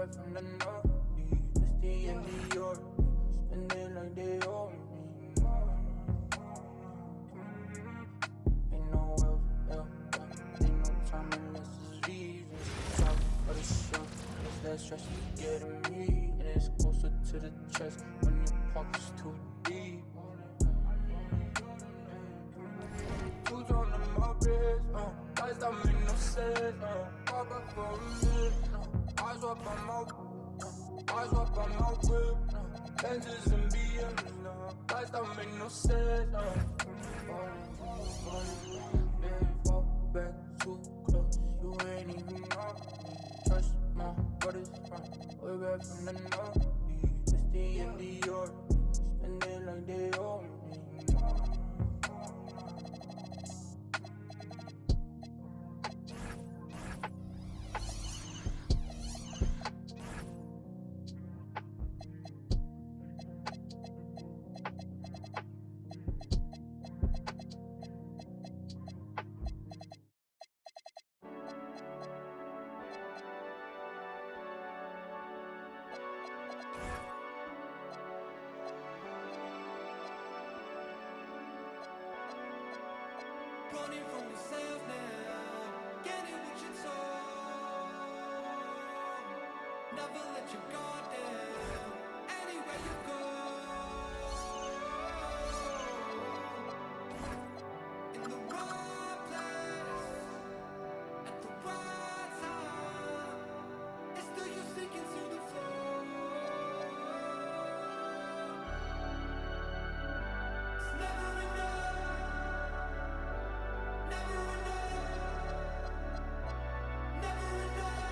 back from the north. Misty and Dior, spending like they owe me. Ain't no else, ain't no time unless it's reason. Top of the shelf, it's that stress you getting me, and it's closer to the chest when your pockets too deep. Two tone in my wrist, lights that make no sense, pop up for a minute, eyes up on my whip, lenses and BMs, lights that make no sense, baby, fall back too close, you ain't even know me, trust my brothers, way back from the north, Misty and Dior, spending like they owe me. Running from yourself now, getting what you told. Never let your guard down, anywhere you go. In the right place, at the right time, and still you're sinking to the floor. It's never enough. Never enough, never enough.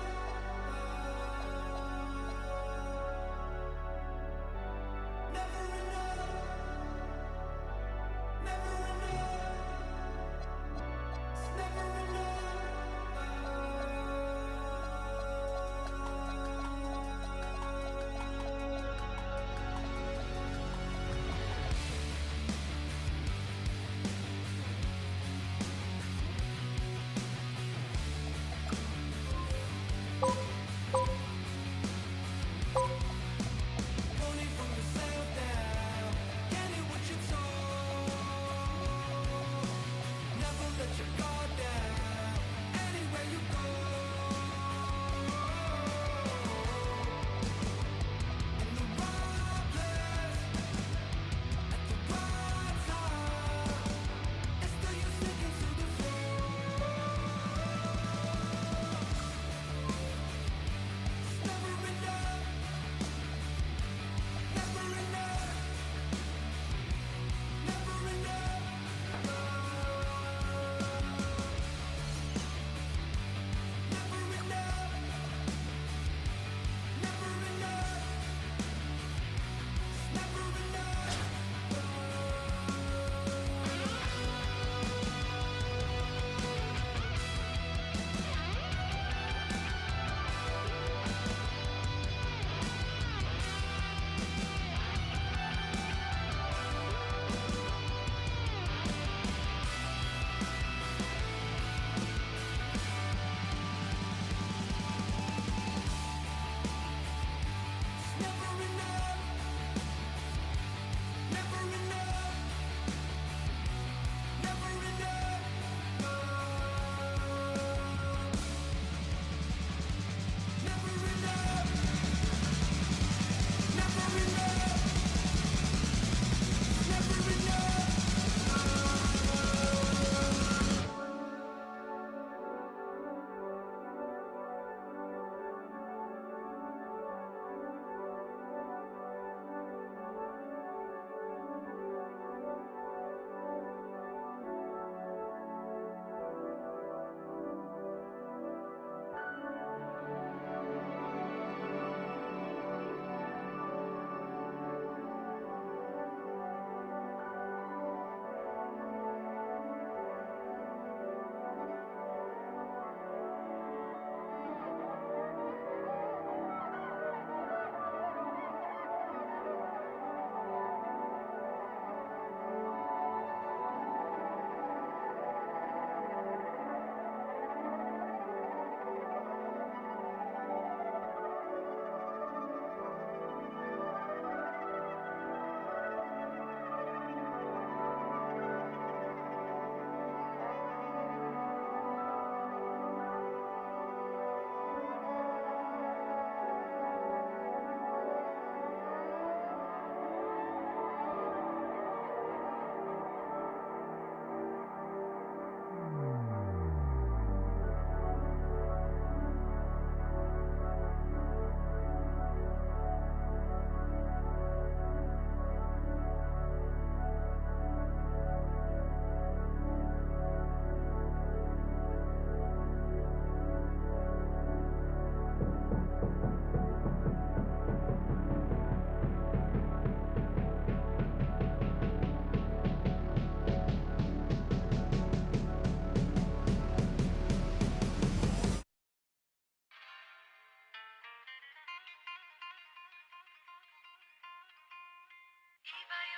이봐요,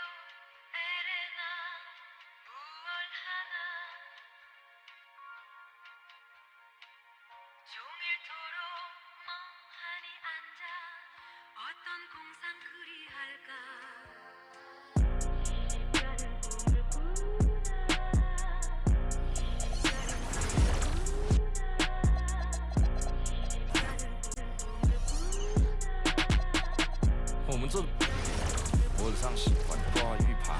에레나, 무얼 하나? 종일토록 멍하니 앉아 어떤 공상 그리할까? 我们这我上喜欢挂玉牌，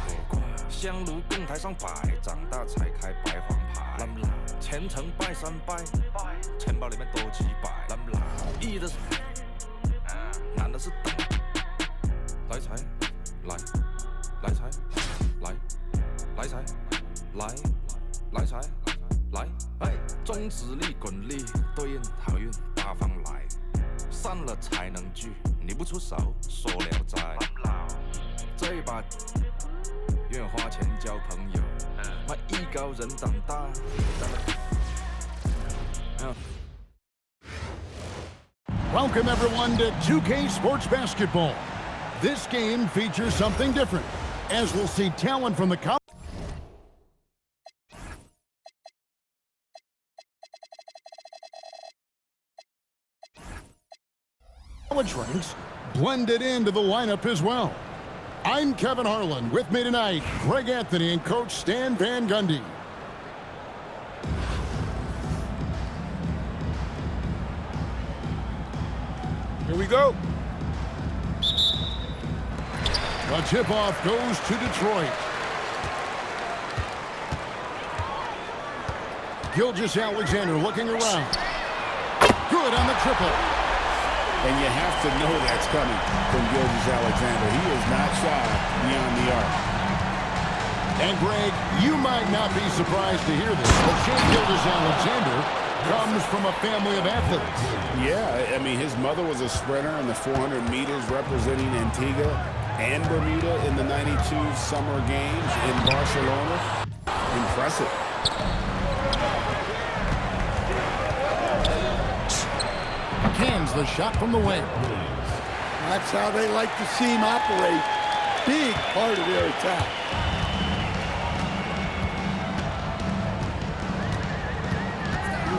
香炉供台上摆，长大才开白黄牌。虔诚拜三拜，钱包里面多几百。易的是，难的是等。来财，来，来财，来，来财，来，来财，来，哎，中指力滚力对应好运八方来，散了才能聚，你不出手说聊斋。这一把愿花钱交朋友，那艺高人胆大。Welcome everyone to 2K Sports Basketball. This game features something different, as we'll see talent from the college ranks blended into the lineup as well. I'm Kevin Harlan. With me tonight, Greg Anthony and Coach Stan Van Gundy. Here we go. The tip-off goes to Detroit. Gilgeous-Alexander looking around. Good on the triple. And you have to know that's coming from Gilgeous-Alexander. He is not shy beyond the arc. And Greg, you might not be surprised to hear this, but Shai Gilgeous-Alexander comes from a family of athletes. Yeah, I mean, his mother was a sprinter in the 400 meters representing Antigua and Bermuda in the 92 Summer Games in Barcelona. Impressive. Cans the shot from the wing. That's how they like to see him operate. Big part of their attack.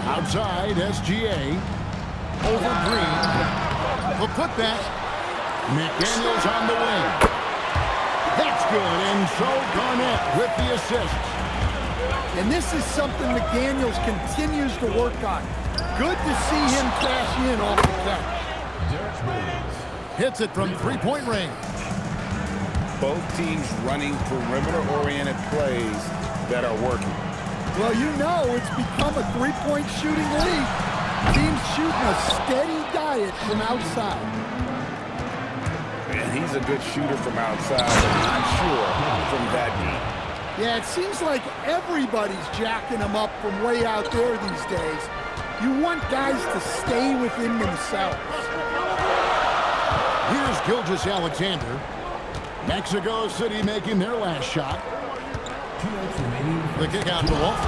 Outside, SGA. Over Green. The putback. McDaniels on the wing. That's good, and so Garnett with the assist. And this is something McDaniels continues to work on. Good to see him cash in off the catch. Hits it from three-point range. Both teams running perimeter-oriented plays that are working. Well, you know it's become a three-point shooting league. Teams shooting a steady diet from outside. And he's a good shooter from outside, but not sure from that deep. Yeah, it seems like everybody's jacking him up from way out there these days. You want guys to stay within themselves. Here's Gilgeous-Alexander. Mexico City making their last shot. The kick out to Wolf.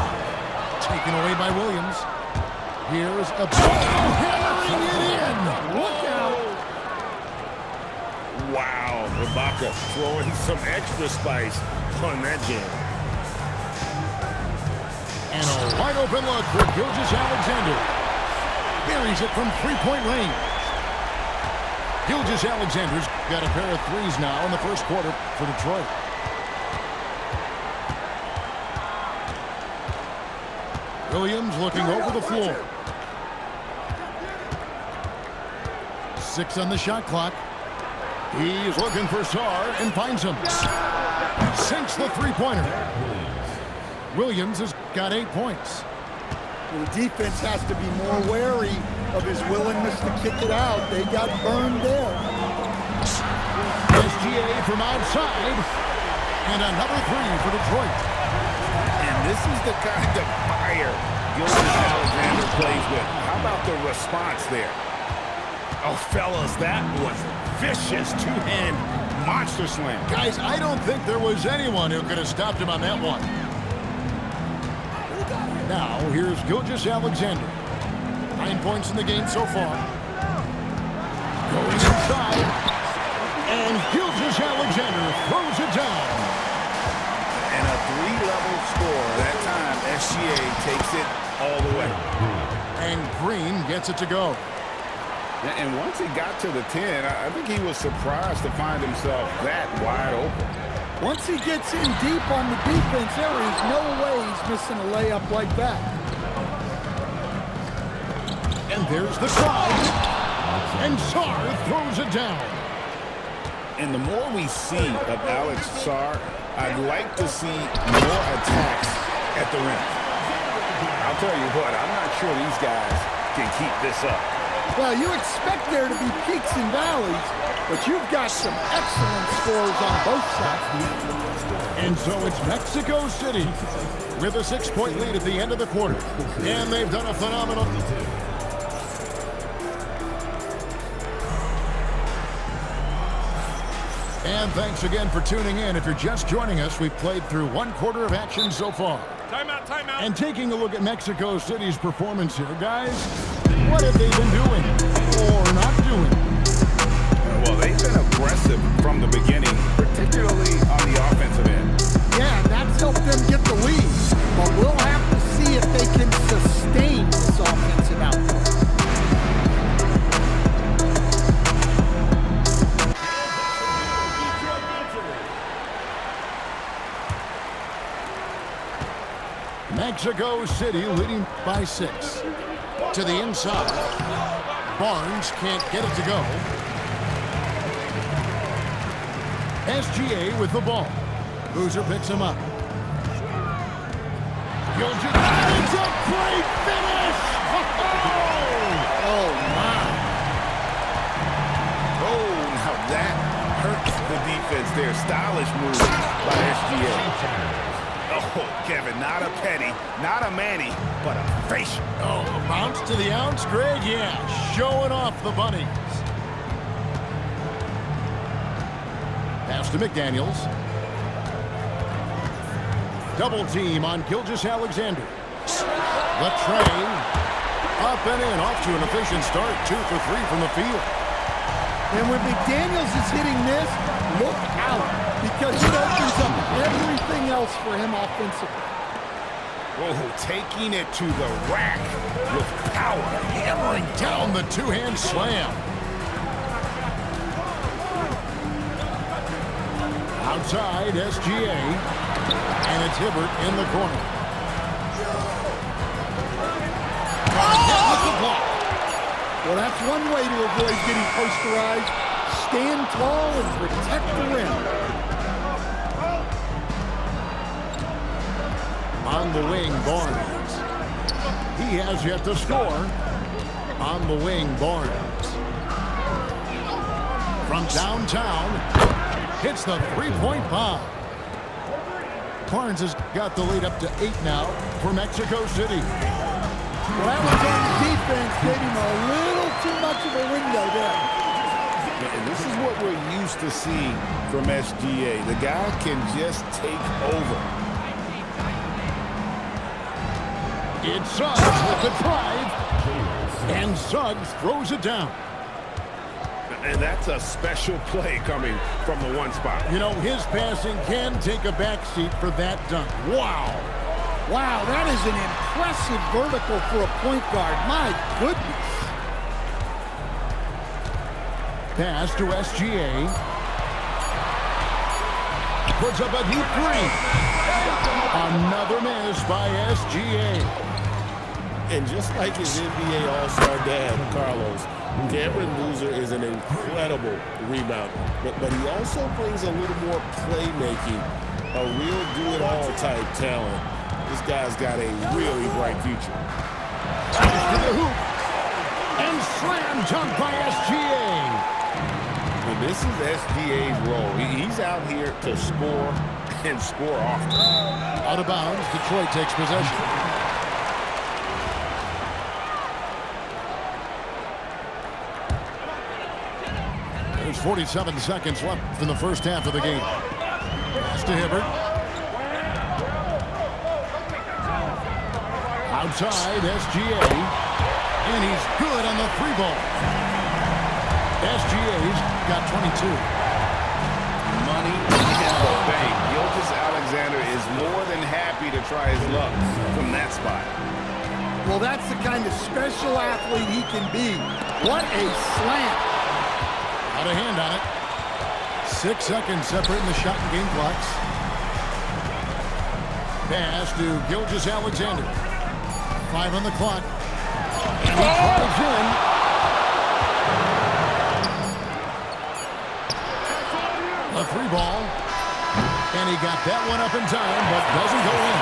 Taken away by Williams. Here's a ball hammering it in. Look out. Wow, Ibaka throwing some extra spice on that jam. And a wide open look for Gilgeous-Alexander. Buries it from three-point range. Gilgeous-Alexander's got a pair of threes now in the first quarter for Detroit. Williams looking over the floor. 6 on the shot clock. He's looking for Sarr and finds him. Sinks the three-pointer. Williams has got 8 points. Well, the defense has to be more wary of his willingness to kick it out. They got burned there. SGA from outside. And another three for Detroit. And this is the kind of fire Gilgeous-Alexander plays with. How about the response there? Oh, fellas, that was vicious two-hand monster slam. Guys, I don't think there was anyone who could have stopped him on that one. Now, here's Gilgeous-Alexander. 9 points in the game so far. Going inside. And Gilgeous Alexander throws it down. And a 3-level score. That time, SGA takes it all the way. And Green gets it to go. And once he got to the 10, I think he was surprised to find himself that wide open. Once he gets in deep on the defense, there is no way he's missing a layup like that. And there's the try. And Sarr throws it down. And the more we see of Alex Sarr, I'd like to see more attacks at the rim. I'll tell you what, I'm not sure these guys can keep this up. Well, you expect there to be peaks and valleys, but you've got some excellent scores on both sides. And so it's Mexico City with a 6-point lead at the end of the quarter. And they've done a phenomenal... And thanks again for tuning in. If you're just joining us, we've played through 1 quarter of action so far. Timeout, timeout. And taking a look at Mexico City's performance here, guys, what have they been doing or not doing? Well, they've been aggressive from the beginning, particularly on the offensive end. Yeah, and that's helped them get the lead. But we'll have to see if they can sustain this offensive output. Mexico City leading by 6. To the inside. Barnes can't get it to go. SGA with the ball. Boozer picks him up. Gilgeous. It's a great finish! Oh, my. Oh, now that hurts the defense there. Stylish move by SGA. Oh, Kevin, not a Petty, not a Manny, but a facial. Oh, a bounce to the ounce, Greg? Yeah, showing off the bunnies. Pass to McDaniels. Double team on Gilgeous Alexander. The train. Up and in, off to an efficient start. 2 for 3 from the field. And when McDaniels is hitting this, look out, because it opens up everything else for him offensively. Oh, taking it to the rack with power. Hammering down the two-hand slam. Outside, SGA. And it's Hibbert in the corner. Hit with the block. Well, that's one way to avoid getting posterized. Stand tall and protect the rim. On the wing, Barnes. He has yet to score. On the wing, Barnes. From downtown, hits the three-point bomb. Barnes has got the lead up to 8 now for Mexico City. Well, that was on defense, gave him a little too much of a window there. And this is what we're used to seeing from SGA. The guy can just take over. It's Suggs with the drive. And Suggs throws it down. And that's a special play coming from the one spot. You know, his passing can take a backseat for that dunk. Wow. Wow, that is an impressive vertical for a point guard. My goodness. Pass to SGA. Puts up a deep three. Another miss by SGA. And just like his NBA All-Star dad, Carlos, Cameron Boozer is an incredible rebounder. But he also brings a little more playmaking, a real do-it-all type talent. This guy's got a really bright future. To the hoop. And slam dunk by SGA. And this is SGA's role. He's out here to score and score often. Out of bounds, Detroit takes possession. There's 47 seconds left in the first half of the game. Pass to Hibbert. Outside, SGA. And he's good on the 3 ball. SGA's got 22. happy to try his luck from that spot. Well, that's the kind of special athlete he can be. What a slam. Out of hand on it. 6 seconds separating the shot and game clocks. Pass to Gilgeous-Alexander. 5 on the clock. And he drives in. A 3 ball. And he got that one up in time, but doesn't go in.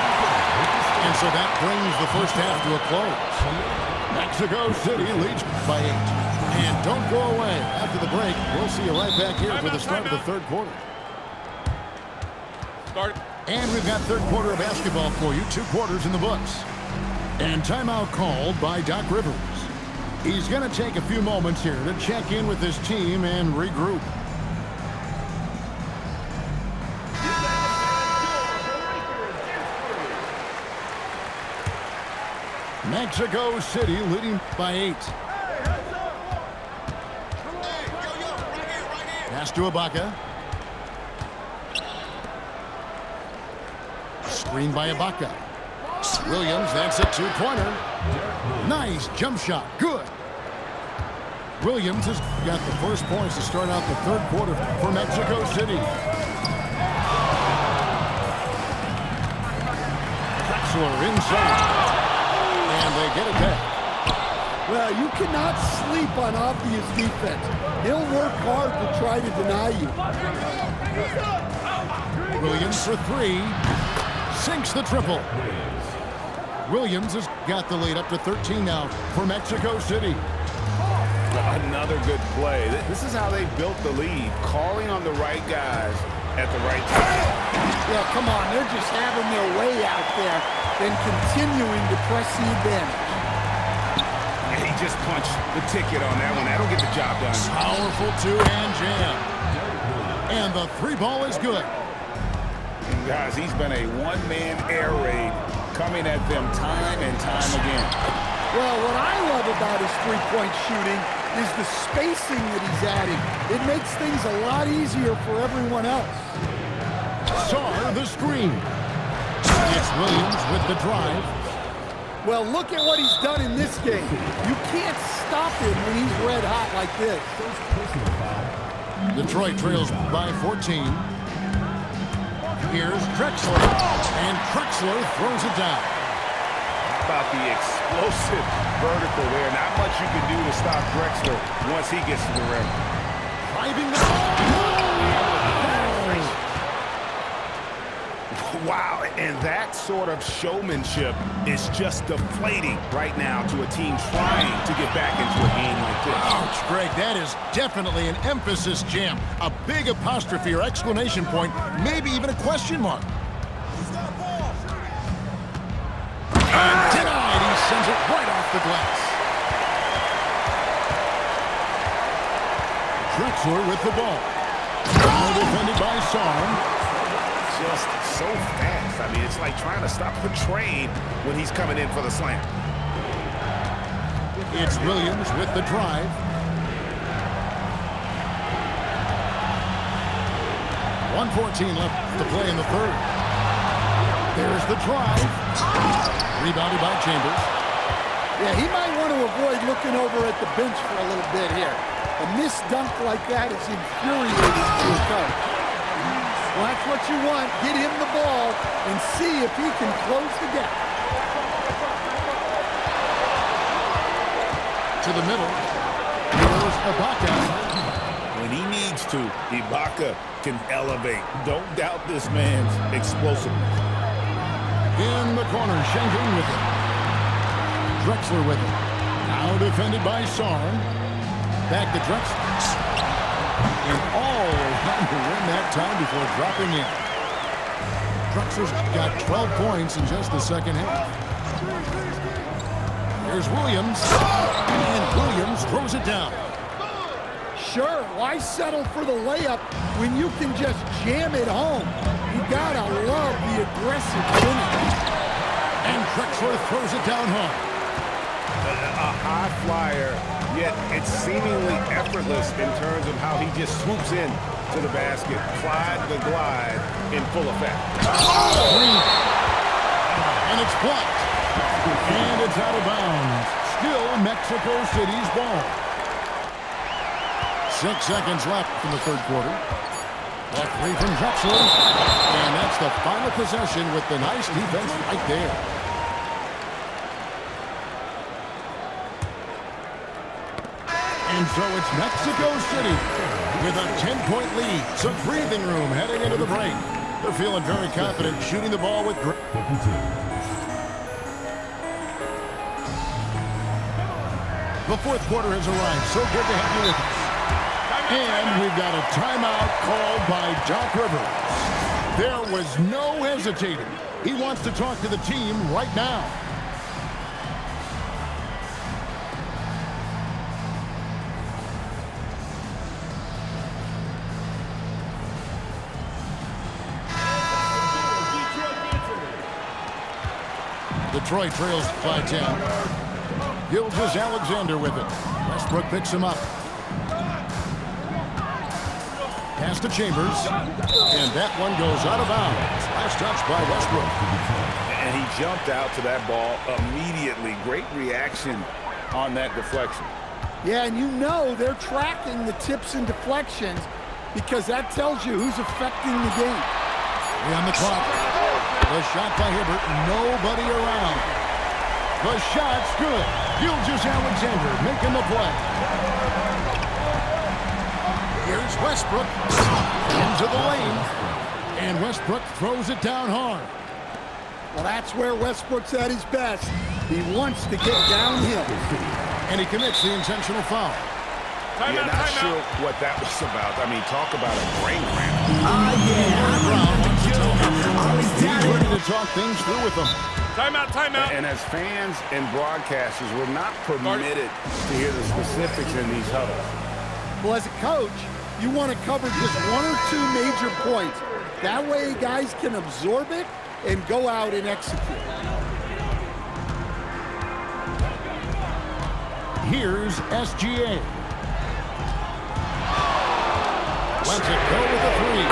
And so that brings the first half to a close. Mexico City leads by 8. And don't go away. After the break, we'll see you right back here for the start of the third quarter. And we've got third quarter of basketball for you. 2 quarters in the books. And timeout called by Doc Rivers. He's going to take a few moments here to check in with his team and regroup. Mexico City leading by 8. Pass to Ibaka. Screen by Ibaka. Williams, that's a 2-pointer. Nice jump shot. Good. Williams has got the first points to start out the third quarter for Mexico City. Drexler inside. And they get it back. Well, you cannot sleep on obvious defense. He'll work hard to try to deny you. Williams for 3. Sinks the triple. Williams has got the lead up to 13 now for Mexico City. Another good play. This is how they built the lead, calling on the right guys at the right time. Yeah, come on. They're just having their way out there and continuing to press the advantage. And he just punched the ticket on that one. That'll get the job done. Powerful 2-hand jam. And the 3 ball is good. And guys, he's been a one-man air raid coming at them time and time again. Well, what I love about his three-point shooting is the spacing that he's adding. It makes things a lot easier for everyone else. Sarr the screen. It's Williams with the drive. Well, look at what he's done in this game. You can't stop him when he's red hot like this. Detroit trails by 14. Here's Drexler. And Drexler throws it down. How about the explosive vertical there? Not much you can do to stop Drexler once he gets to the rim. Driving the ball. Wow, and that sort of showmanship is just deflating right now to a team trying to get back into a game like this. Ouch, Greg, that is definitely an emphasis jam. A big apostrophe or exclamation point, maybe even a question mark. And denied, he sends it right off the glass. Drexler with the ball. Well defended by Sarr. Just so fast. I mean, it's like trying to stop a train when he's coming in for the slam. It's Williams with the drive. .114 left to play in the third. There's the drive. Rebounded by Chambers. Yeah, he might want to avoid looking over at the bench for a little bit here. A missed dunk like that is infuriating to a coach. Well, that's what you want. Get him the ball and see if he can close the gap. To the middle. Here's Ibaka. When he needs to, Ibaka can elevate. Don't doubt this man's explosiveness. In the corner, Schengen with it. Drexler with it. Now defended by Sarr. Back to Drexler. And all around to win that time before dropping in. Drexler's got 12 points in just the second half. Here's Williams. And Williams throws it down. Sure, why settle for the layup when you can just jam it home? You gotta love the aggressive finish. And Drexler throws it down home. A high flyer, yet it's seemingly effortless in terms of how he just swoops in to the basket. Clyde the glide in full effect. blocked. And it's out of bounds. Still Mexico City's ball. 6 seconds left in the third quarter. That three from Drexler. And that's the final possession with the nice defense right there. And so it's Mexico City with a 10-point lead. Some breathing room heading into the break. They're feeling very confident shooting the ball with... The fourth quarter has arrived. So good to have you with us. And we've got a timeout called by Doc Rivers. There was no hesitating. He wants to talk to the team right now. Detroit trails by 10. Gilgeous-Alexander with it. Westbrook picks him up. Pass to Chambers. And that one goes out of bounds. Last touch by Westbrook. And he jumped out to that ball immediately. Great reaction on that deflection. Yeah, and you know they're tracking the tips and deflections because that tells you who's affecting the game. 3 on the clock. The shot by Hibbert. Nobody around. The shot's good. Gilgeous-Alexander making the play. Here's Westbrook into the lane. And Westbrook throws it down hard. Well, that's where Westbrook's at his best. He wants to get downhill. And he commits the intentional foul. You're not sure what that was about. I mean, talk about a brain cramp. He's ready to talk things through with them. Timeout. And as fans and broadcasters, we're not permitted to hear the specifics in these huddles. Well, as a coach, you want to cover just 1 or 2 major points. That way guys can absorb it and go out and execute. Here's SGA. Lets it go with a 3.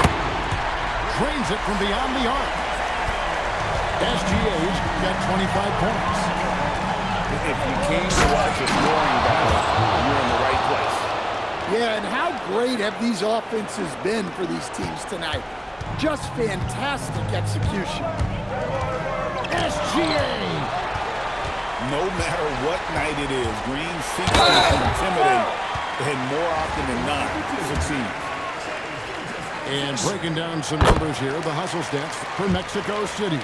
Drains it from beyond the arc. SGA's got 25 points. If you came to watch a scoring battle, you're in the right place. Yeah, and how great have these offenses been for these teams tonight? Just fantastic execution. SGA! No matter what night it is, Green seems to intimidate, and more often than not, succeeds. And breaking down some numbers here, the hustle stats for Mexico City.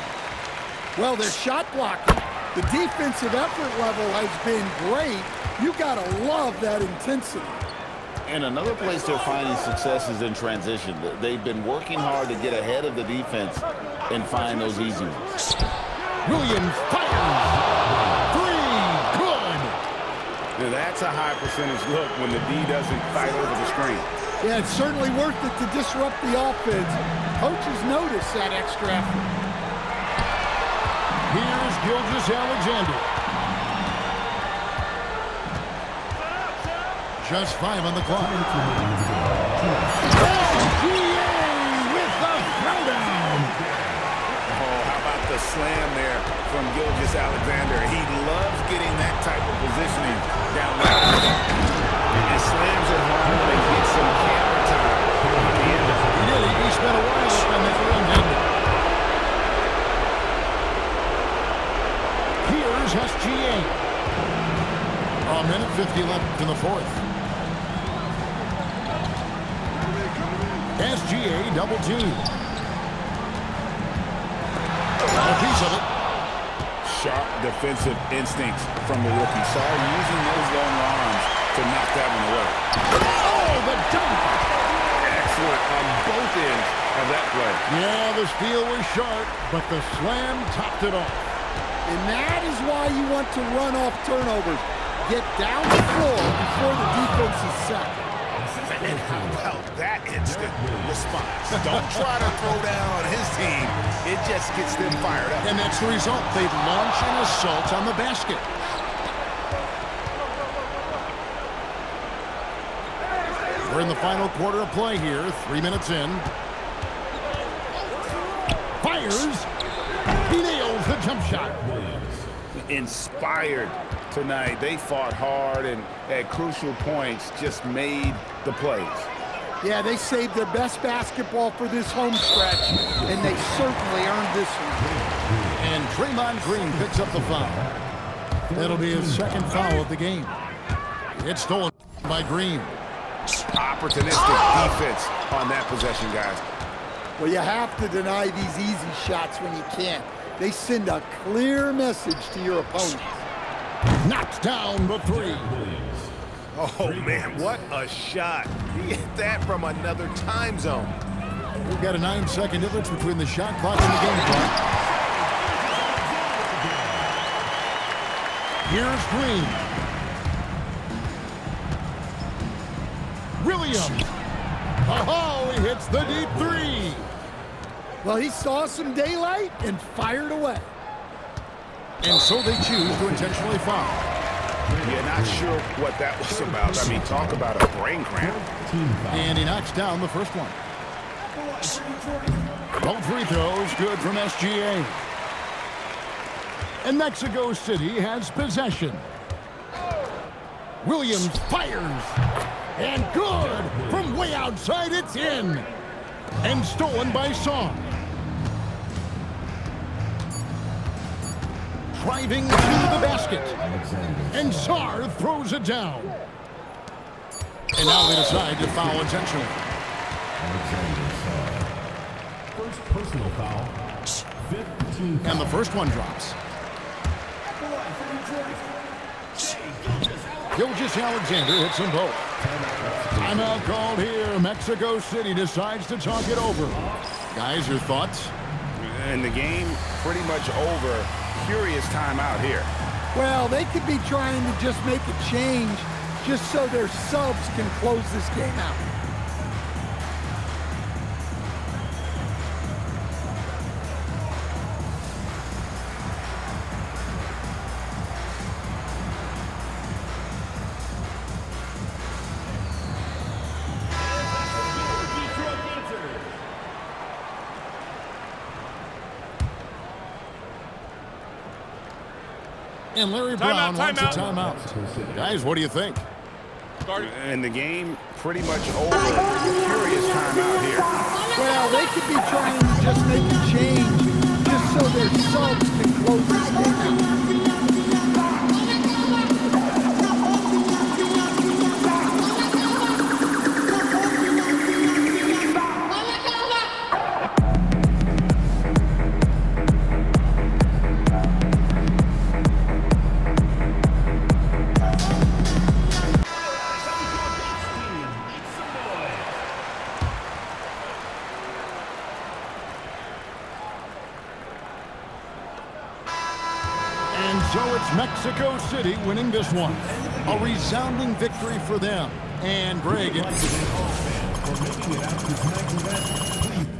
Well, their shot blocking, the defensive effort level has been great. You gotta love that intensity. And another place they're finding success is in transition. They've been working hard to get ahead of the defense and find those easy ones. Williams fires. 3, good. Now that's a high percentage look when the D doesn't fight over the screen. Yeah, it's certainly worth it to disrupt the offense. Coaches notice that extra effort. Here's Gilgeous-Alexander. Just 5 on the clock. SGA with the throwdown. Oh, how about the slam there from Gilgeous-Alexander? He loves getting that type of positioning down there. And slams it home and gets some camera time on the end of it. He did. He spent a while up on that rim-handed. Here's SGA. A minute 50 left in the fourth. SGA double team. Got a piece of it. Sharp defensive instincts from the rookie. Saw using those long arms to knock that one away. Oh, the dunk! Excellent on both ends of that play. Yeah, the steal was sharp, but the slam topped it off. And that is why you want to run off turnovers. Get down the floor before the defense is set. And how about that instant response? Don't try to throw down on his team. It just gets them fired up. And that's the result. They launch an assault on the basket. We're in the final quarter of play here. 3 minutes in. Fires. He nails the jump shot. Inspired tonight. They fought hard and at crucial points just made the plays. Yeah, they saved their best basketball for this home stretch, and they certainly earned this one. And Draymond Green picks up the foul. That'll be his second foul of the game. It's stolen by Green. Opportunistic defense on that possession, guys. Well, you have to deny these easy shots when you can. They send a clear message to your opponents. Knocks down the three. Oh, man, what a shot. He hit that from another time zone. We've got a 9-second difference between the shot clock and the game clock. Here's Green. Williams. Oh, he hits the deep three. Well, he saw some daylight and fired away. And so they choose to intentionally foul. Yeah, not sure what that was about. I mean, talk about a brain cramp. And he knocks down the first one. Both free throws good from SGA. And Mexico City has possession. Williams fires. And good! From way outside, it's in. And stolen by Song. Driving to the basket. And Sarr throws it down. And now they decide to foul intentionally. First personal foul. 15. And the first one drops. Gilgeous-Alexander hits them both. Timeout called here. Mexico City decides to talk it over. Guys, your thoughts? And the game pretty much over. Curious timeout here. Well, they could be trying to just make a change just so their subs can close this game out. And Larry Brown wants a timeout. Guys, what do you think? And the game pretty much over. Curious timeout here. Well, they could be trying to just make a change just so their subs can close this game out. So it's Mexico City winning this one. A resounding victory for them. And Greg. For making it out to tonight's event, please